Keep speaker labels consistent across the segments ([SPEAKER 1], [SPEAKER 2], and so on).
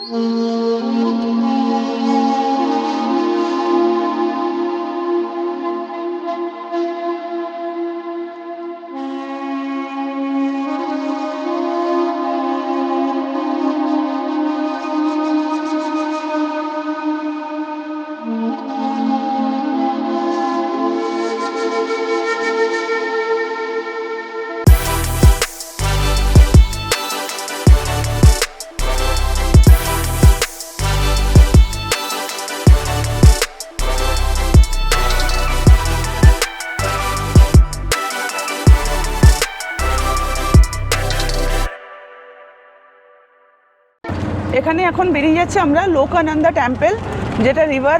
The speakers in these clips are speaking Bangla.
[SPEAKER 1] এখানে এখন বেরিয়ে যাচ্ছে আমরা লোকানন্দা টেম্পল, যেটা রিভার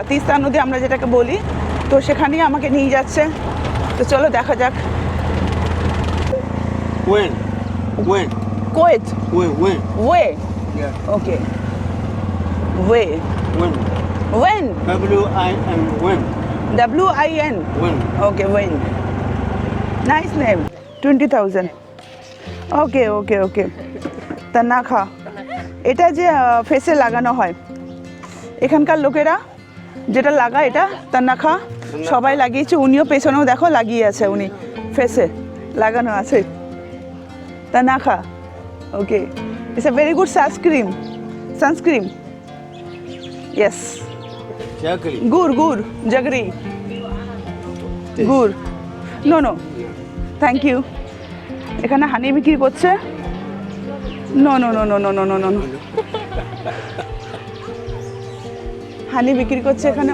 [SPEAKER 1] তিস্তা নদী আমরা যেটাকে বলি, তো সেখানেই আমাকে নিয়ে যাচ্ছে। তো চলো দেখা যাক।
[SPEAKER 2] When?
[SPEAKER 1] কোয়েট
[SPEAKER 2] When?
[SPEAKER 1] ওয়ে,
[SPEAKER 2] Yeah.
[SPEAKER 1] ওকে ওয়ে,
[SPEAKER 2] When?
[SPEAKER 1] ওয়েন,
[SPEAKER 2] W-I-N. When?
[SPEAKER 1] WIN,
[SPEAKER 2] When?
[SPEAKER 1] Okay ওয়েন, nice name. 20,000, okay okay okay. তানাখা, এটা যে ফেসে লাগানো হয়, এখানকার লোকেরা যেটা লাগায় এটা তানাখা, সবাই লাগিয়েছে, উনিও পেছনেও দেখো লাগিয়ে আছে, উনি ফেসে লাগানো আছে তানাখা। Okay, it's a very good sunscreen. Yes,
[SPEAKER 2] Exactly.
[SPEAKER 1] গুড় জাগরি, গুড়। No thank you. এখানে হানি বিক্রি করছে। নো হানি বিক্রি করছে এখানে।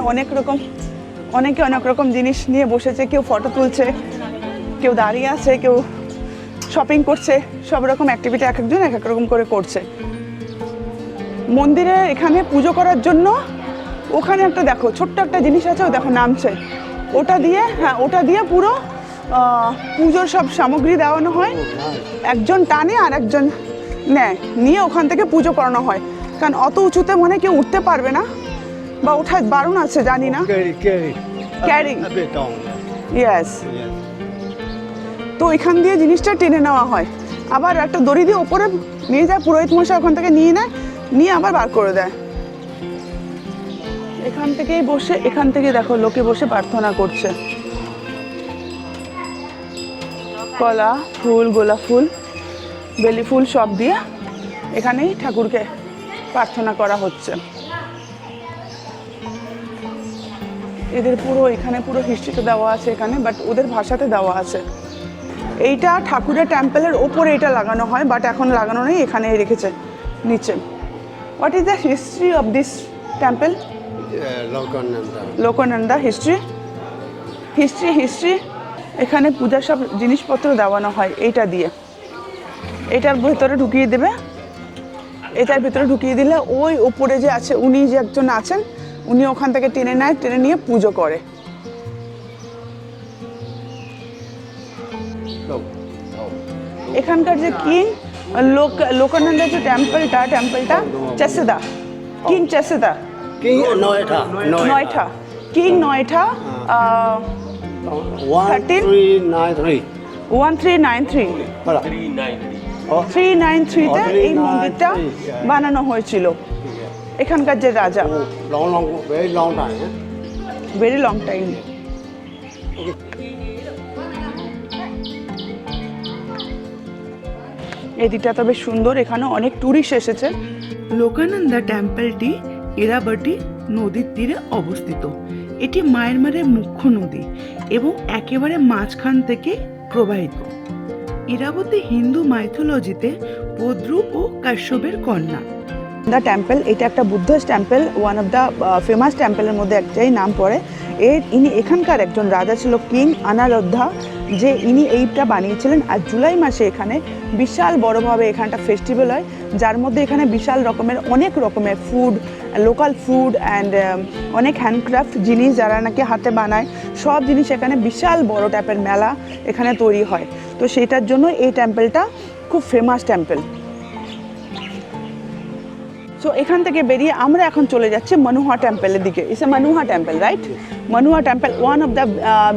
[SPEAKER 1] অনেকে অনেক রকম জিনিস নিয়ে বসেছে, কেউ ফটো তুলছে, কেউ দাঁড়িয়ে আছে, কেউ শপিং করছে, সব রকম অ্যাক্টিভিটি এক একজন এক এক রকম করে করছে। মন্দিরে এখানে পুজো করার জন্য ওখানে একটা দেখো ছোট্ট একটা জিনিস আছে, ও দেখো নামছে, ওটা দিয়ে পুরো পুজোর সব সামগ্রী দেওয়ানো হয়। একজন টানে আর একজন নেয়, নিয়ে ওখান থেকে পুজো করানো হয়। কারণ অত উঁচুতে মনে কেউ উঠতে পারবে না, বা ওঠার বারণ আছে জানি না। Carry.
[SPEAKER 2] A bit down.
[SPEAKER 1] Yes,
[SPEAKER 2] Yes.
[SPEAKER 1] তো এখান দিয়ে জিনিসটা টেনে নেওয়া হয়, আবার একটা দড়ি দিয়ে ওপরে নিয়ে যায়, পুরোহিত মশাই ওখান থেকে নিয়ে নেয়, নিয়ে আবার বার করে দেয়। এখান থেকে দেখো লোকে বসে প্রার্থনা করছে। কলা ফুল, গোলাপ ফুল, বেলি ফুল সব দিয়ে এখানেই ঠাকুরকে প্রার্থনা করা হচ্ছে। এদের এখানে পুরো হিস্ট্রিটা দেওয়া আছে এখানে, বাট ওদের ভাষাতে দেওয়া আছে। এইটা ঠাকুরের টেম্পলের ওপরে এটা লাগানো হয়, বাট এখন লাগানো নেই, এখানে রেখেছে নিচে। What is the history of this temple? Lokananda history. এখানে পূজার সব জিনিসপত্র দেওয়ানো হয় এইটা দিয়ে। এটার ভেতরে ঢুকিয়ে দেবে, এটার ভেতরে ঢুকিয়ে দিলে ওই ওপরে যে আছে, উনি যে একজন আছেন, উনি ওখান থেকে টেনে নেয়, টেনে নিয়ে পুজো করে। এখানকার যে কিং লোকানন্দা যে টেম্পলটা চেসেদা, কিং চেসেদা, নয়টা কিং নয়টা 1393 393-তে এই মন্দিরটা বানানো হয়েছিল। এখানকার যে রাজা, ভেরি লং টাইম। এই দিকটা তবে সুন্দর, এখানে অনেক টুরিস্ট এসেছে।
[SPEAKER 3] লোকানন্দা টেম্পলটি ইরাবতী নদীর তীরে অবস্থিত। এটি মায়ানমারের মুখ্য নদী এবং একেবারে মাঝখান থেকে প্রবাহিত। ইরাবতী হিন্দু মাইথোলজিতে পদ্রু ও কাশ্যপের কন্যা।
[SPEAKER 1] দ্য টেম্পল, এটা একটা Buddhist temple, one of the famous টেম্পলের মধ্যে একটাই নাম পড়ে। ইনি এখানকার একজন রাজা ছিল, কিং আনারোদ্ধা, যে ইনি এইটা বানিয়েছিলেন। আর জুলাই মাসে এখানে বিশাল বড়োভাবে এখানটা ফেস্টিভ্যাল হয়, যার মধ্যে এখানে বিশাল রকমের অনেক রকমের ফুড, লোকাল ফুড অ্যান্ড অনেক হ্যান্ডক্রাফট জিনিস যারা নাকি হাতে বানায়, সব জিনিস এখানে বিশাল বড় টাইপের মেলা এখানে তৈরি হয়। তো সেটার জন্য এই টেম্পলটা খুব ফেমাস টেম্পল। সো এখান থেকে বেরিয়ে আমরা এখন চলে যাচ্ছি মনুহা টেম্পলের দিকে। It's a Manuha temple, right? Manuha temple, one of the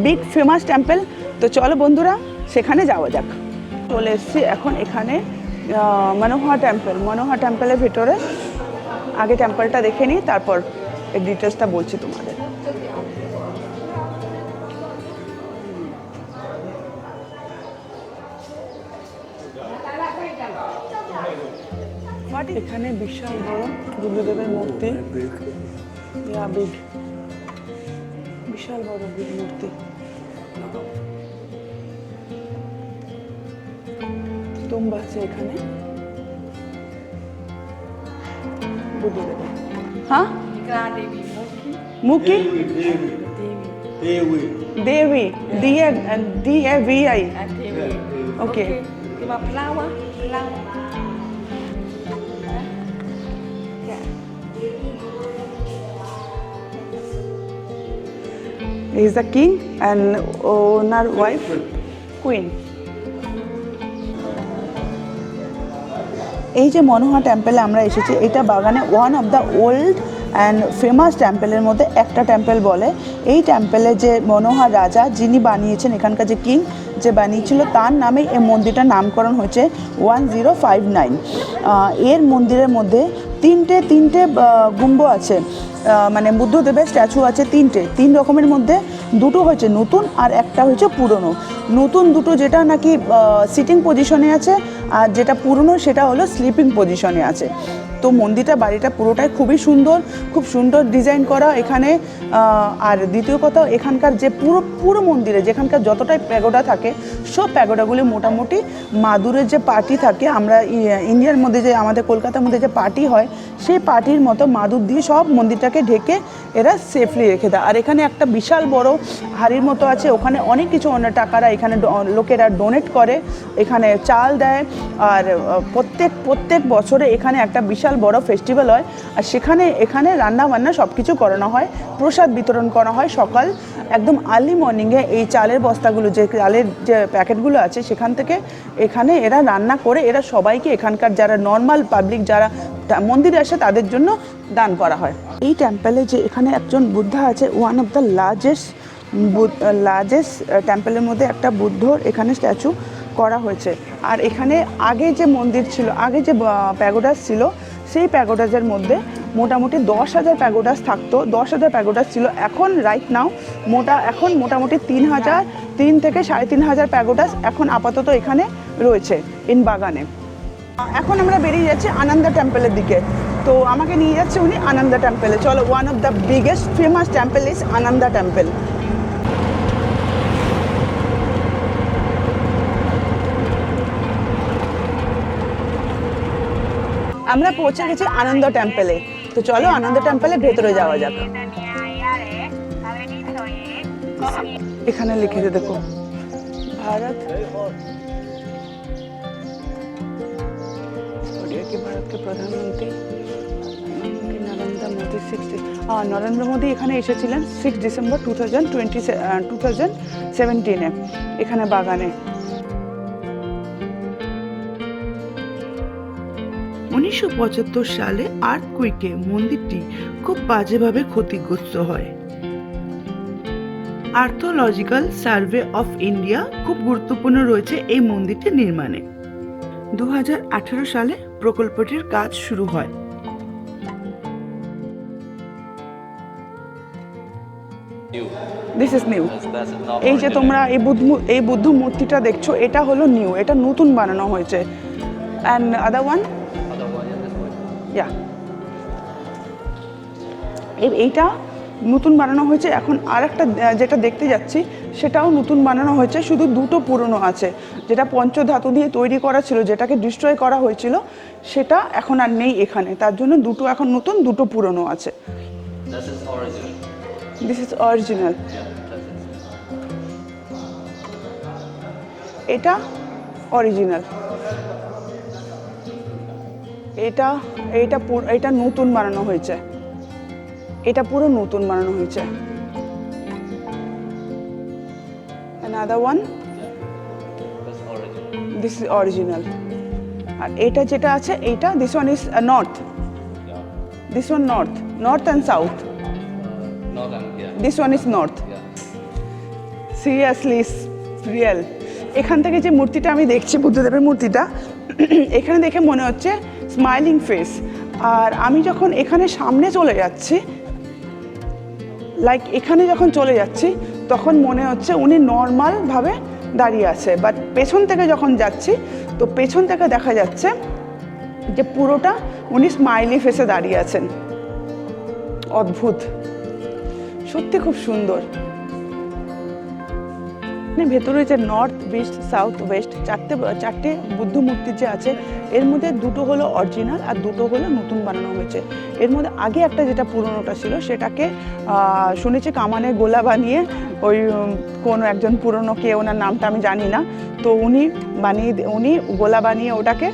[SPEAKER 1] big famous temple. তো চলো বন্ধুরা সেখানে যাওয়া যাক। চলে এসেছি এখন এখানে মনোহা টেম্পলের ভেতরে আগে টেম্পলটা দেখে নিই, তারপর এই ডিটেলসটা বলছি তোমাদের। এখানে বিশাল বড় বুদ্ধদেবের মূর্তি, বিগ বিশাল বড় বিগ মূর্তি। স্তম্ভ আছে এখানে বুদ্ধদেবের। হ্যাঁ, মুখী
[SPEAKER 2] Dewi.
[SPEAKER 1] Devi DAVI। Okay,
[SPEAKER 4] Lima flower.
[SPEAKER 1] he is the king and owner wife queen. এই যে মনোহা টেম্পলে আমরা এসেছি, এটা বাগানে one of the old and famous টেম্পলের মধ্যে একটা টেম্পল বলে। এই টেম্পলে যে মনোহা রাজা যিনি বানিয়েছেন, এখানকার যে কিং যে বানিয়েছিল, তার নামে এই মন্দিরটার নামকরণ হয়েছে 1059। এর মন্দিরের মধ্যে তিনটে গুম্ব আছে, মানে বুদ্ধদেবের স্ট্যাচু আছে তিন রকমের মধ্যে দুটো হয়েছে নতুন আর একটা হয়েছে পুরনো। নতুন দুটো যেটা নাকি সিটিং পজিশনে আছে, আর যেটা পুরনো সেটা হলো স্লিপিং পজিশনে আছে। তো মন্দিরটা বাড়িটা পুরোটাই খুব সুন্দর ডিজাইন করা এখানে। আর দ্বিতীয় কথা, এখানকার যে পুরো মন্দিরে যেখানকার যতটাই প্যাগোডা থাকে, সব প্যাগোডাগুলি মোটামুটি মাদুরের যে পার্টি থাকে, আমরা ইন্ডিয়ার মধ্যে যে আমাদের কলকাতার মধ্যে যে পার্টি হয়, সেই পার্টির মতো মাদুর দিয়ে সব মন্দিরটাকে ঢেকে এরা সেফলি রেখে দেয়। আর এখানে একটা বিশাল বড় হাড়ির মতো আছে, ওখানে অনেক কিছু টাকারা এখানে লোকেরা ডোনেট করে, এখানে চাল দেয়। আর প্রত্যেক বছরে এখানে একটা বিশাল বড় ফেস্টিভ্যাল হয়, আর এখানে রান্না বান্না সব কিছু করানো হয়, প্রসাদ বিতরণ করা হয়। সকাল একদম আর্লি মর্নিংয়ে এই চালের বস্তাগুলো, যে চালের যে প্যাকেটগুলো আছে, সেখান থেকে এখানে এরা রান্না করে এরা সবাইকে, এখানকার যারা নর্মাল পাবলিক যারা মন্দিরে আসে তাদের জন্য দান করা হয়। এই টেম্পলে যে এখানে একজন বুদ্ধা আছে, ওয়ান অফ দ্য লার্জেস্ট টেম্পলের মধ্যে একটা বুদ্ধর এখানে স্ট্যাচু করা হয়েছে। আর এখানে আগে যে মন্দির ছিল, আগে যে প্যাগোডাস ছিল, সেই প্যাগোডাসের মধ্যে মোটামুটি 10,000 প্যাগোডাস থাকতো, 10,000 প্যাগোডাস ছিল। এখন রাইট নাও মোটামুটি 3 থেকে 3,500 প্যাগোডাস এখন আপাতত এখানে রয়েছে ইন বাগানে। এখন আমরা বেরিয়ে যাচ্ছি আনন্দা টেম্পলের দিকে। তো আমাকে নিয়ে যাচ্ছে উনি আনন্দা টেম্পলে। চলো, one of the biggest famous temple is Ananda temple. আমরা পৌঁছে গেছি আনন্দ টেম্পলে। তো চলো আনন্দ টেম্পলের ভেতরে যাওয়া যাক। এখানে লিখেছে দেখো, ভারত के प्रधानमंत्री नरेंद्र मोदी এখানে এসেছিলেন 6 ডিসেম্বর 2017 এখানে বাগানে।
[SPEAKER 3] 1975 সালে আর্থকুইকে মন্দিরটি খুব বাজেভাবে ক্ষতিগ্রস্ত হয়। আর্থোলজিক্যাল সার্ভে অফ ইন্ডিয়া খুব গুরুত্বপূর্ণ রয়েছে এই মন্দিরটি নির্মাণে। 2018 সালে প্রকল্পটির কাজ শুরু হয়।
[SPEAKER 1] This is new. এই যে তোমরা এই বুদ্ধ মূর্তিটা দেখছো, এটা হলো নিউ, এটা নতুন বানানো হয়েছে। অ্যান্ড আদার ওয়ান, এইটা নতুন বানানো হয়েছে। এখন আর একটা যেটা দেখতে যাচ্ছি, সেটাও নতুন বানানো হয়েছে, শুধু দুটো পুরনো আছে। যেটা পঞ্চধাতু দিয়ে তৈরি করা ছিল, যেটাকে ডিস্ট্রয় করা হয়েছিল, সেটা এখন আর নেই এখানে। তার জন্য দুটো এখন নতুন, দুটো পুরনো আছে। This is original. এটা অরিজিনাল। এটা নতুন বানানো হয়েছে, এটা পুরো নতুন বানানো হয়েছে। Another one, this is original. আর এটা যেটা আছে, এইটা this one is north, this one north and south, this one is north. Seriously, it's real. এখান থেকে যে মূর্তিটা আমি দেখছি, বুদ্ধদেবের মূর্তিটা, এখানে দেখে মনে হচ্ছে স্মাইলিং ফেস। আর আমি যখন এখানে সামনে চলে যাচ্ছি, লাইক এখানে যখন চলে যাচ্ছি, তখন মনে হচ্ছে উনি নর্মালভাবে দাঁড়িয়ে আছে। বাট পেছন থেকে যখন যাচ্ছি, তো পেছন থেকে দেখা যাচ্ছে যে পুরোটা উনি স্মাইলি ফেসে দাঁড়িয়ে আছেন। অদ্ভুত, সত্যি খুব সুন্দর। ভেতরে যে নর্থ ইস্ট সাউথ ওয়েস্ট চারটে বুদ্ধ মূর্তি যে আছে, এর মধ্যে দুটো হলো অরিজিনাল আর দুটো হলো নতুন বানানো হয়েছে। এর মধ্যে আগে একটা যেটা পুরনোটা ছিল, সেটাকে শুনেছি কামানে গোলা বানিয়ে ওই কোনো একজন পুরনো কে, ওনার নামটা আমি জানি না, তো উনি গোলা বানিয়ে ওটাকে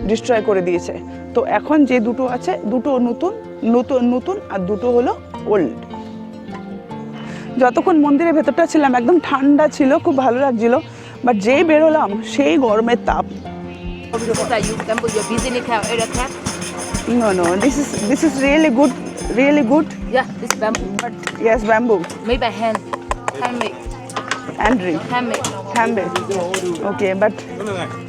[SPEAKER 1] ডিস্ট্রয় করে দিয়েছে। তো এখন যে দুটো আছে, দুটো নতুন আর দুটো হলো ওল্ড। যতক্ষণ মন্দিরের ভেতরটা ছিলাম একদম ঠান্ডা ছিল, খুব ভালো লাগছিল, বাট যেই বেরোলাম সেই গরমের তাপ।
[SPEAKER 4] So that you can put your business card, area card.
[SPEAKER 1] No, this is really good.
[SPEAKER 4] Yeah, this bamboo, but
[SPEAKER 1] Yes, bamboo.
[SPEAKER 4] made by hand, handmade,
[SPEAKER 1] Handmade. Okay, but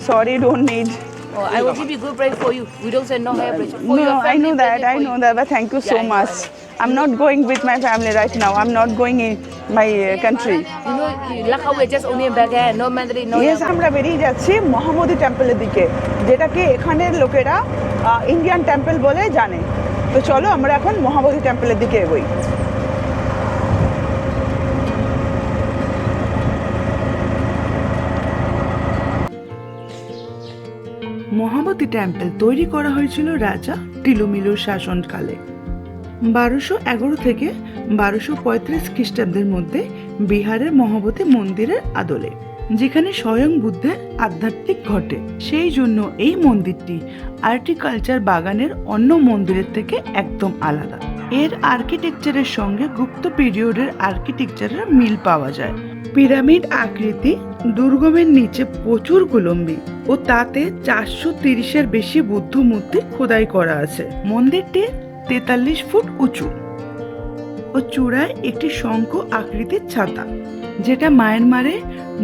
[SPEAKER 1] sorry, don't need.
[SPEAKER 4] Oh, I will give you good break for you. We don't say no hair bracelet. For
[SPEAKER 1] No,
[SPEAKER 4] your
[SPEAKER 1] I
[SPEAKER 4] family,
[SPEAKER 1] know
[SPEAKER 4] bracelet for you.
[SPEAKER 1] that, but thank you so
[SPEAKER 4] Yeah, I know,
[SPEAKER 1] much. I'm not going with my family right now. I'm not going in my country.
[SPEAKER 4] You know, Lucknow we're just only in Baghdad, no Mandarin, no.
[SPEAKER 1] Yes, আমরা বেরিয়ে যাচ্ছি মহাবোধি টেম্পলের দিকে, যেটাকে এখানের লোকেরা ইন্ডিয়ান টেম্পল বলে জানে। তো চলো আমরা এখন মহাবোধি টেম্পলের দিকে এগোই।
[SPEAKER 3] মহাবোধি টেম্পল তৈরি করা হয়েছিল রাজা টিলুমিলুর শাসনকালে 1211 থেকে 1235 খ্রিস্টাব্দের মধ্যে বিহারের মহাবোধি মন্দিরের আদলে, যেখানে স্বয়ং বুদ্ধের আধ্যাত্মিক ঘটে। সেই জন্য এই মন্দিরটি আর্টিকালচার বাগানের অন্য মন্দিরের থেকে একদম আলাদা। এর আর্কিটেকচারের সঙ্গে গুপ্ত পিরিয়ডের আর্কিটেকচারের মিল পাওয়া যায়। পিরামিড আকৃতি, দুর্গমের নিচে প্রচুর কুলম্বি ও তাতে 430-এর বেশি বুদ্ধ মূর্তি খোদাই করা আছে। মন্দিরটি 43 ফুট উঁচু ও চূড়ায় একটি শঙ্খ আকৃতির ছাতা, যেটা মায়ানমারে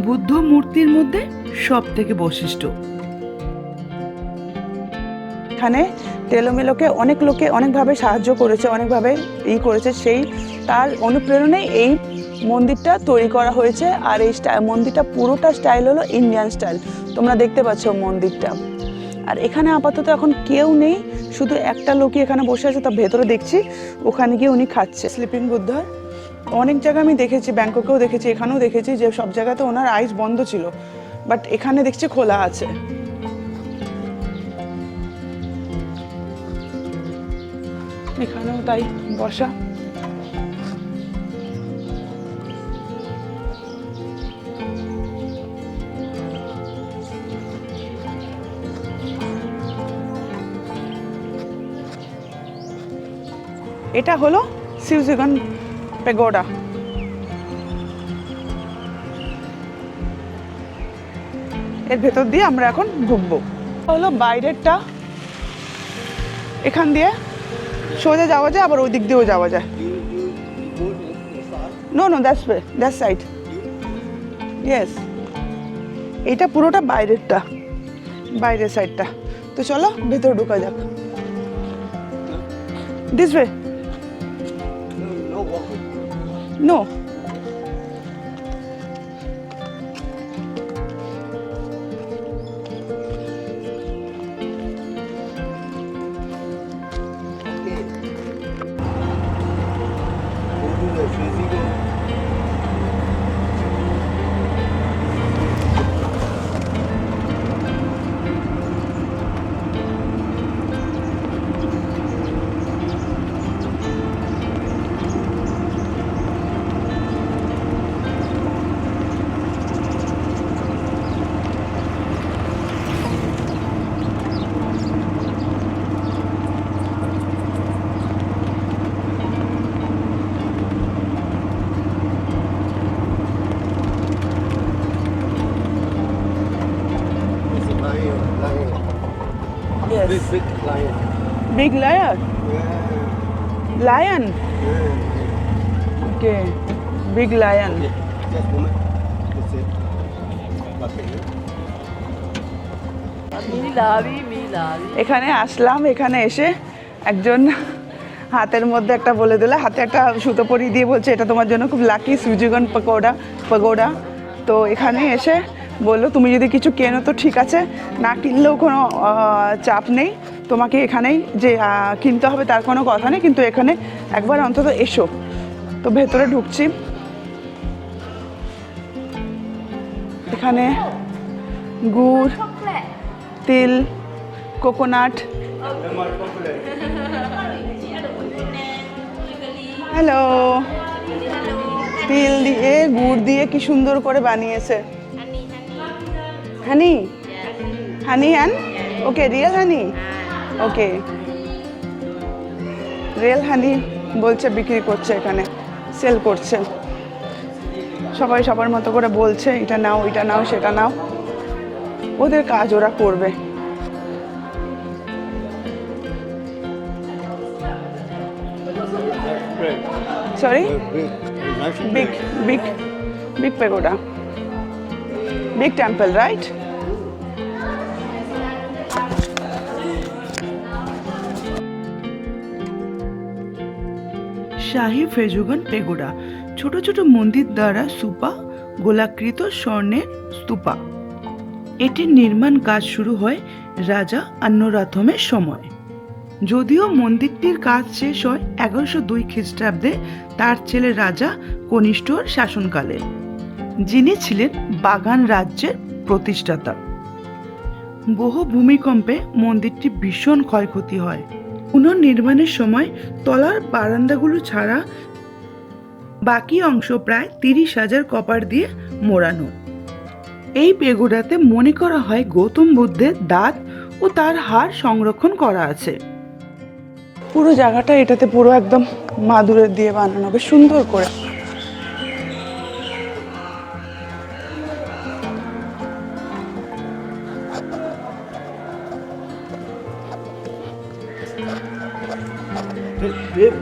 [SPEAKER 3] বুদ্ধ মূর্তির মধ্যে সব থেকে বৈশিষ্ট্য।
[SPEAKER 1] এখানে টেলোমেলোকে অনেক লোকে অনেকভাবে সাহায্য করেছে, অনেকভাবে করেছে, সেই তার অনুপ্রেরণায় এই মন্দিরটা তৈরি করা হয়েছে। আর এই মন্দিরটা পুরোটা স্টাইল হলো ইন্ডিয়ান স্টাইল, তোমরা দেখতে পাচ্ছ মন্দিরটা। আর এখানে আপাতত এখন কেউ নেই, শুধু একটা লোকই এখানে বসে আছে, তার ভেতরে দেখছি ওখানে গিয়ে উনি খাচ্ছে। স্লিপিং বুদ্ধা অনেক জায়গায় আমি দেখেছি, ব্যাংককেও দেখেছি, এখানেও দেখেছি যে সব জায়গাতে ওনার আইস বন্ধ ছিল, বাট এখানে দেখছি খোলা আছে। এখানেও তাই বসা। এটা হলো সিউজিগান পেগোডা। এর ভেতর দিয়ে আমরা এখন ঢুকবো। হলো বাইরেরটা, এখান দিয়ে সোজা যাওয়া যায়, আবার ওই দিক দিয়েও যাওয়া যায়। No that's side. ইয়েস, এটা পুরোটা বাইরের সাইডটা। তো চলো ভেতরে ঢোকা যাক। This way.
[SPEAKER 2] No walking.
[SPEAKER 1] No,
[SPEAKER 2] Okay. Go to the physical. It's a lion.
[SPEAKER 1] Yes,
[SPEAKER 2] Big lion.
[SPEAKER 1] Big lion.
[SPEAKER 2] Yeah.
[SPEAKER 1] Lion,
[SPEAKER 2] Yeah.
[SPEAKER 1] Okay, big lion.
[SPEAKER 2] Okay. Just a moment. That's it. Okay.
[SPEAKER 1] এখানে আসলাম, এখানে এসে একজন হাতের মধ্যে একটা বলে দিলে, হাতে একটা সুতো পরিয়ে দিয়ে বলছে এটা তোমার জন্য খুব লাকি, সুজিগন পকোড়া। তো এখানে এসে বললো তুমি যদি কিছু কেনো তো ঠিক আছে, না কিনলেও কোনো চাপ নেই, তোমাকে এখানেই যে কিনতে হবে তার কোনো কথা নেই, কিন্তু এখানে একবার অন্তত এসো। তো ভেতরে ঢুকছি, এখানে গুড়, তিল, কোকোনাট, হ্যালো, তিল দিয়ে গুড় দিয়ে কি সুন্দর করে বানিয়েছে। Honey honey and okay, real honey, okay real honey বলছে বিক্রি করছে, এখানে সেল করছে। সবাই সবার মতো করে বলছে এটা নাও, এটা নাও, সেটা নাও, ওদের কাজ ওরা করবে। Sorry, big pagoda, big temple, right?
[SPEAKER 3] শাহী ফেজুগন পেগোডা, ছোট ছোট মন্দির দ্বারা সুপা গোলাকৃত স্বর্ণের স্তূপা। এটির নির্মাণ কাজ শুরু হয় রাজা আন্নরাথমের সময়। যদিও মন্দিরটির কাজ শেষ হয় 1102 খ্রিস্টাব্দে তার ছেলে রাজা কনিষ্ঠর শাসনকালে, যিনি ছিলেন বাগান রাজ্যের প্রতিষ্ঠাতা। বহু ভূমিকম্পে মন্দিরটি ভীষণ ক্ষয়ক্ষতি হয়। পুনর্নির্মাণের সময় তলার বারান্দাগুলো ছাড়া বাকি অংশ প্রায় 30,000 কপার দিয়ে মোড়ানো। এই পেগোডাতে মনে করা হয় গৌতম বুদ্ধের দাঁত ও তার হাড় সংরক্ষণ করা আছে।
[SPEAKER 1] পুরো জায়গাটা এটাতে পুরো একদম মাদুরের দিয়ে বানানো, বেশ সুন্দর করে।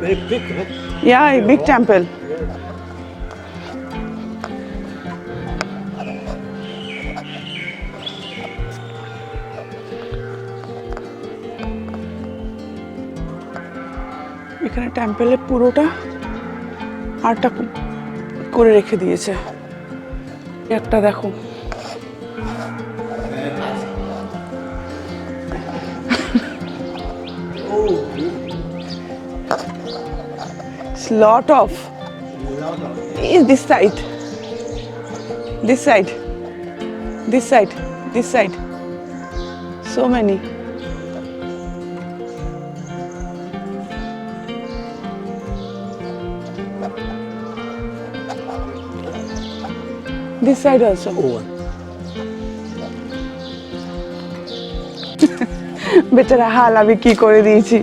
[SPEAKER 2] Very big, huh?
[SPEAKER 1] Yeah, a big temple. এখানে টেম্পলের পুরোটা আর্টটা করে রেখে দিয়েছে। একটা দেখো, lot of is this side, this side, this side, this side, so many. This side also.
[SPEAKER 2] Oh.
[SPEAKER 1] বেচারা হাল আমি কি করে দিয়েছি।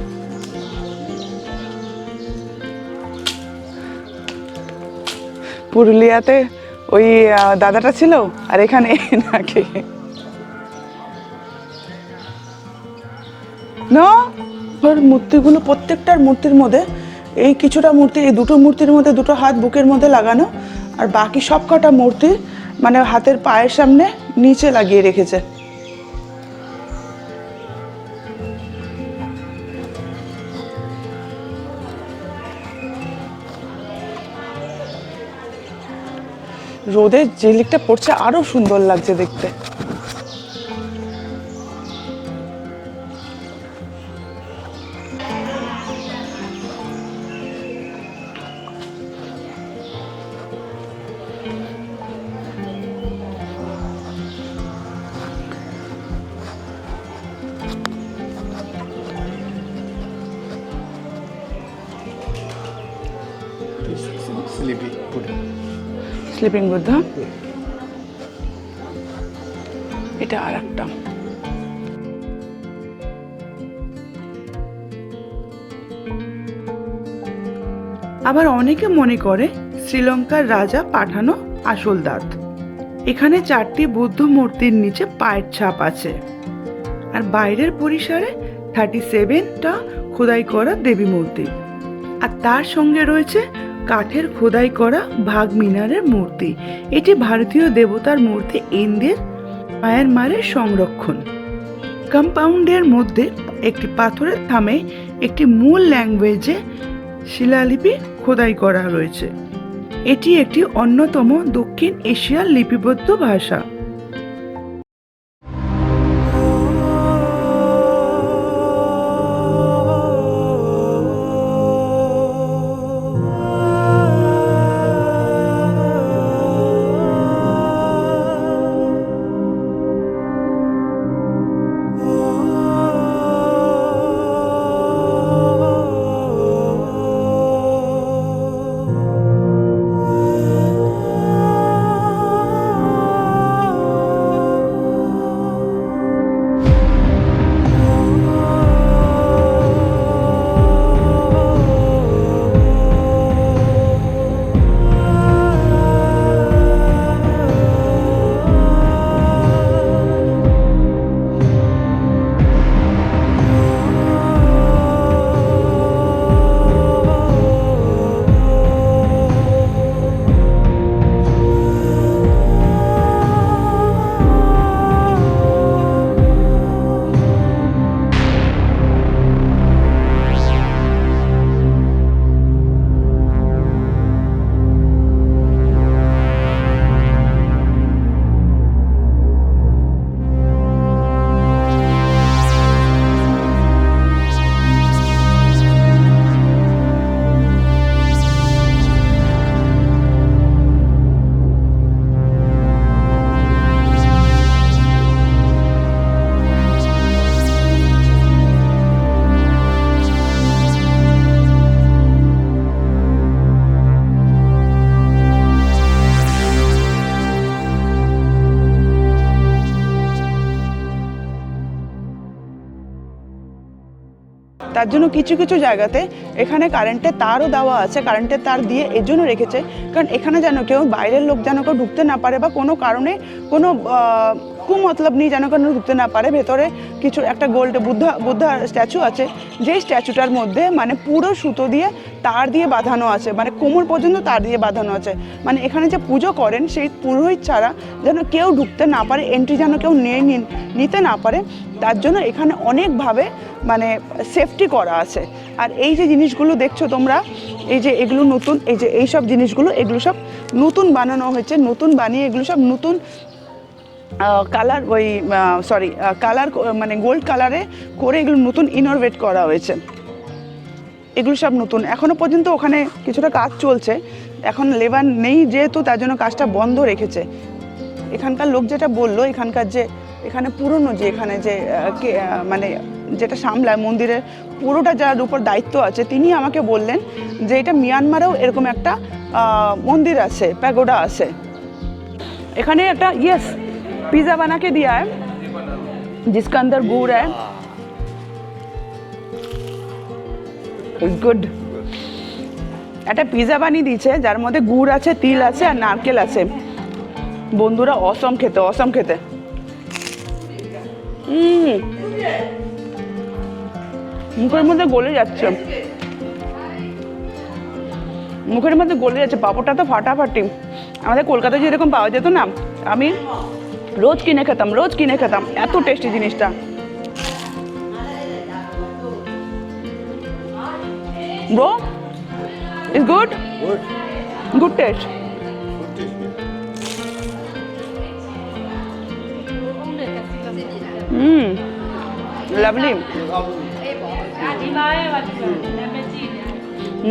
[SPEAKER 1] পুরুলিয়াতে ওই দাদাটা ছিল, আর এখানে নাকি না, ওর মূর্তিগুলো প্রত্যেকটার মূর্তির মধ্যে এই কিছুটা মূর্তি, এই দুটো মূর্তির মধ্যে দুটো হাত বুকের মধ্যে লাগানো, আর বাকি সব কটা মূর্তি মানে হাতের পায়ের সামনে নিচে লাগিয়ে রেখেছে। রোদে যে লিকটা পড়ছে আরো সুন্দর লাগছে দেখতে।
[SPEAKER 2] Sleepy Buddha.
[SPEAKER 1] স্লিপিং বুদ্ধ, এটা আর একটা।
[SPEAKER 3] আবার অনেকে মনে করে শ্রীলঙ্কার রাজা পাঠানো আসল দাঁত। এখানে 4টি বুদ্ধ মূর্তির নিচে পায়ের ছাপ আছে, আর বাইরের পরিসরে 37টা খোদাই করা দেবী মূর্তি, আর তার সঙ্গে রয়েছে কাঠের খোদাই করা ভাগ মিনারের মূর্তি। এটি ভারতীয় দেবতার মূর্তি ইন্দ্রের মায়ানমারের সংরক্ষণ। কম্পাউন্ডের মধ্যে একটি পাথরের থামে একটি মূল ল্যাঙ্গুয়েজে শিলালিপি খোদাই করা রয়েছে। এটি একটি অন্যতম দক্ষিণ এশিয়ার লিপিবদ্ধ ভাষা।
[SPEAKER 1] তার জন্য কিছু কিছু জায়গাতে এখানে কারেন্টের তারও দেওয়া আছে, কারেন্টের তার দিয়ে এর জন্য রেখেছে কারণ এখানে যেন কেউ বাইরের লোক যেন কেউ ঢুকতে না পারে বা কোনো কারণে কোনো কুমতলব নেই যেন কেউ ঢুকতে না পারে। ভেতরে কিছু একটা গোল্ড বুদ্ধার স্ট্যাচু আছে, যেই স্ট্যাচুটার মধ্যে মানে পুরো সুতো দিয়ে তার দিয়ে বাঁধানো আছে, মানে কোমর পর্যন্ত তার দিয়ে বাঁধানো আছে। মানে এখানে যে পুজো করেন সেই পুরোহিত ছাড়া যেন কেউ ঢুকতে না পারে, এন্ট্রি যেন কেউ নিতে না পারে, তার জন্য এখানে অনেকভাবে মানে সেফটি করা আছে। আর এই যে জিনিসগুলো দেখছো তোমরা, এই যে এগুলো নতুন, এই যে এই সব জিনিসগুলো এগুলো সব নতুন বানানো হয়েছে, নতুন বানিয়ে এগুলো সব নতুন কালার কালার মানে গোল্ড কালারে করে এগুলো নতুন ইনোভেট করা হয়েছে। এগুলো সব নতুন, এখনও পর্যন্ত ওখানে কিছুটা কাজ চলছে, এখন লেবার নেই যেহেতু তার জন্য কাজটা বন্ধ রেখেছে। এখানকার লোক যেটা বললো, এখানকার যে এখানে পুরনো যে এখানে যে মানে যেটা সামলায় মন্দিরের পুরোটা যার উপর দায়িত্ব আছে, তিনি আমাকে বললেন যে এটা মিয়ানমারেও এরকম একটা মন্দির আছে, প্যাগোডা আছে। এখানে একটা पिज़्ज़ा बना के दिया है जिसका अंदर गुड़ है, गुड। একটা পিৎজা বানিয়ে দিয়েছে যার মধ্যে গুড় আছে, তিল আছে আর নারকেল আছে। বন্ধুরা অসম খেতে, অসম খেতে। মুখের মধ্যে গলে যাচ্ছে, মুখের মধ্যে গলে যাচ্ছে। পাঁপড়টা তো ফাটাফাটি। আমাদের কলকাতায় যেরকম পাওয়া যেত না, আমি রোজ কিনে খেতাম, এত টেস্টি জিনিসটা। Bro is good, good test. Lovely.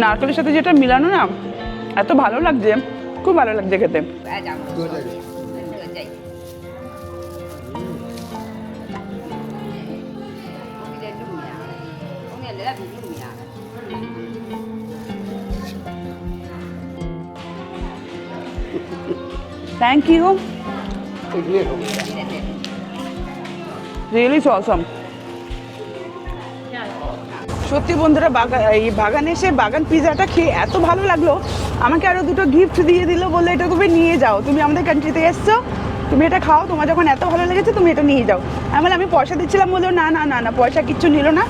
[SPEAKER 1] নারকেলের সাথে যেটা মিলানো না, এত ভালো লাগছে, খুব ভালো লাগছে খেতে। Thank you. Really awesome. সত্যি বন্ধুরা, এই বাগানে এসে বাগান পিৎজাটা খেয়ে এত ভালো লাগলো, আমাকে আরও দুটো গিফট দিয়ে দিল, বললো এটা তুমি নিয়ে যাও, তুমি আমাদের কান্ট্রিতে এসছো, তুমি এটা খাও, তোমার যখন এত ভালো লেগেছে তুমি এটা নিয়ে যাও। আমি পয়সা দিচ্ছিলাম, বললো না না না না, পয়সা কিচ্ছু নিল না,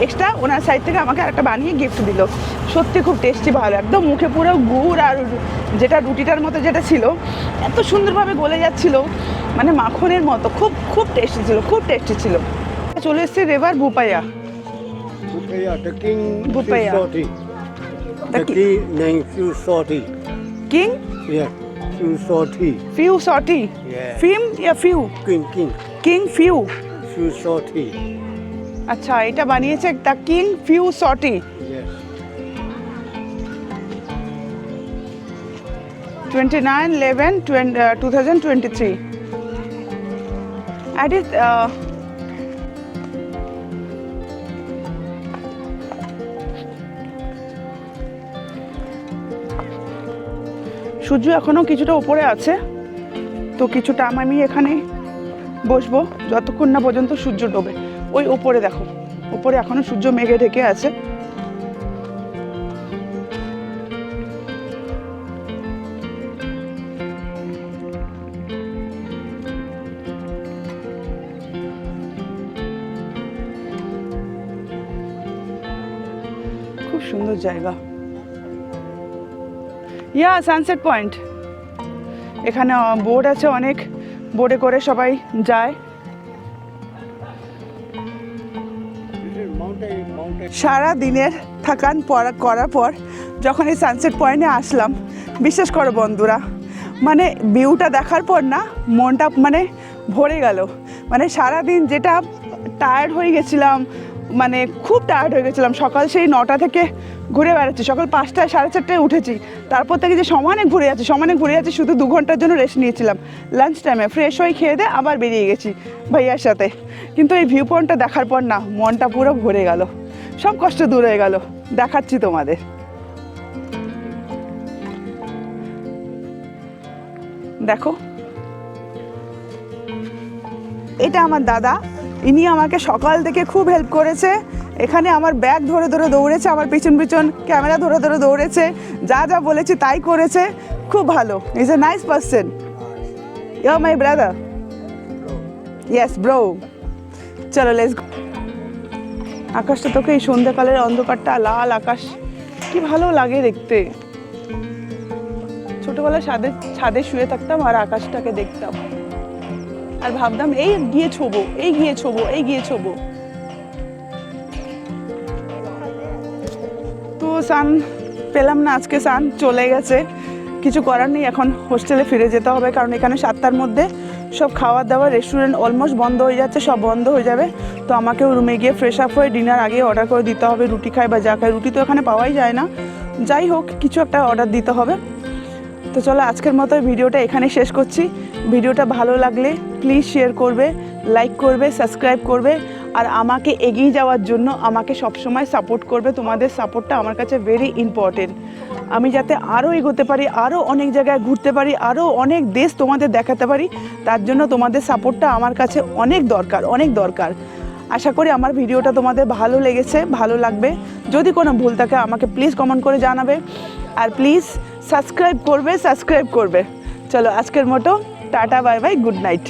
[SPEAKER 1] এক্সট্রা ওনার সাইড থেকে আমাকে একটা বানিয়ে গিফট দিল। সত্যি খুব টেস্টি, ভালো, একদম মুখে পুরো গুড় আর যেটা রুটিটার মতো যেটা ছিল এত সুন্দরভাবে গলে যাচ্ছিল, মানে মাখনের মতো, খুব খুব টেস্টি ছিল, খুব টেস্টি ছিল। চলে এসেছি রেভার ভুপাইয়া।
[SPEAKER 2] Bupaya, the king
[SPEAKER 1] Bupaya.
[SPEAKER 2] Sorti.
[SPEAKER 1] The
[SPEAKER 2] The king named Few Sorti.
[SPEAKER 1] King
[SPEAKER 2] Yeah, Few Sorti.
[SPEAKER 1] Few Sorti
[SPEAKER 2] Yeah.
[SPEAKER 1] ফিম yeah Few
[SPEAKER 2] King.
[SPEAKER 1] King Few.
[SPEAKER 2] Few Sorti.
[SPEAKER 1] আচ্ছা, এটা বানিয়েছে the king Few Sorti.
[SPEAKER 2] Yes.
[SPEAKER 1] 29/11/2023 and it সূর্য এখনো কিছুটা উপরে আছে, তো কিছু টাইম আমি এখানে বসবো যতক্ষণ না পর্যন্ত সূর্য ডোবে। ওই উপরে দেখো, উপরে এখনো সূর্য মেঘে ঢেকে আছে। খুব সুন্দর জায়গা। ইয়া সানসেট পয়েন্ট। এখানে বোট আছে অনেক, বোটে করে সবাই যায়।
[SPEAKER 2] This is mountain.
[SPEAKER 1] সারা দিনের থাকান করার পর যখন এই সানসেট পয়েন্টে আসলাম, বিশ্বাস করো বন্ধুরা, মানে ভিউটা দেখার পর না মনটা মানে ভরে গেল। মানে সারা দিন যেটা টায়ার্ড হয়ে গেছিলাম, মানে খুব টায়ার্ড হয়ে গেছিলাম, সকাল সেই 9টা থেকে ঘুরে বেড়াচ্ছি, সকাল 5টায় 4:30টায় উঠেছি, তারপর থেকে যে সমানে ঘুরে যাচ্ছি, শুধু 2 ঘন্টার জন্য রেস্ট নিয়েছিলাম। লাঞ্চ টাইমে ফ্রেশ হয়ে খেয়ে দিয়ে আবার বেরিয়ে গেছি ভাইয়ার সাথে। কিন্তু এই ভিউ পয়েন্টটা দেখার পর না মনটা পুরো ভরে গেল, সব কষ্ট দূর হয়ে গেল। দেখাচ্ছি তোমাদের। দেখো, এটা আমার দাদা, ইনি আমাকে সকাল থেকে খুব হেল্প করেছে। এখানে আমার ব্যাগ ধরে ধরে দৌড়েছে, আমার পিছন ক্যামেরা ধরে ধরে দৌড়েছে, যা যা বলেছি তাই করেছে। খুব ভালো, is a nice person. You are my brother. Yes bro. চলো লেটস গো। আকাশটা তোকে এই সন্ধ্যাকালের অন্ধকারটা, লাল আকাশ, কি ভালো লাগে দেখতে। ছোটবেলায় ছাদে শুয়ে থাকতাম আর আকাশটাকে দেখতাম আর ভাবতাম এই গিয়ে ছোবো। তো সান পেলাম না আজকে, সান চলে গেছে, কিছু করার নেই। এখন হোস্টেলে ফিরে যেতে হবে, কারণ এখানে 7টার মধ্যে সব খাওয়া দাওয়া, রেস্টুরেন্ট অলমোস্ট বন্ধ হয়ে যাচ্ছে, সব বন্ধ হয়ে যাবে। তো আমাকেও রুমে গিয়ে ফ্রেশ আপ হয়ে ডিনার আগে অর্ডার করে দিতে হবে। রুটি খাই বা যা খাই, রুটি তো এখানে পাওয়াই যায় না, যাই হোক কিছু একটা অর্ডার দিতে হবে। তো চলো আজকের মতো ভিডিওটা এখানে শেষ করছি। ভিডিওটা ভালো লাগলে প্লিজ শেয়ার করবে, লাইক করবে, সাবস্ক্রাইব করবে, আর আমাকে এগিয়ে যাওয়ার জন্য আমাকে সবসময় সাপোর্ট করবে। তোমাদের সাপোর্টটা আমার কাছে ভেরি ইম্পর্টেন্ট। আমি যাতে আরও এগোতে পারি, আরও অনেক জায়গায় ঘুরতে পারি, আরও অনেক দেশ তোমাদের দেখাতে পারি, তার জন্য তোমাদের সাপোর্টটা আমার কাছে অনেক দরকার। আশা করি আমার ভিডিওটা তোমাদের ভালো লেগেছে, ভালো লাগবে। যদি কোনো ভুল থাকে আমাকে প্লিজ কমেন্ট করে জানাবে, আর প্লিজ সাবস্ক্রাইব করবে। চলো আজকের মতো tata, bye bye, good night.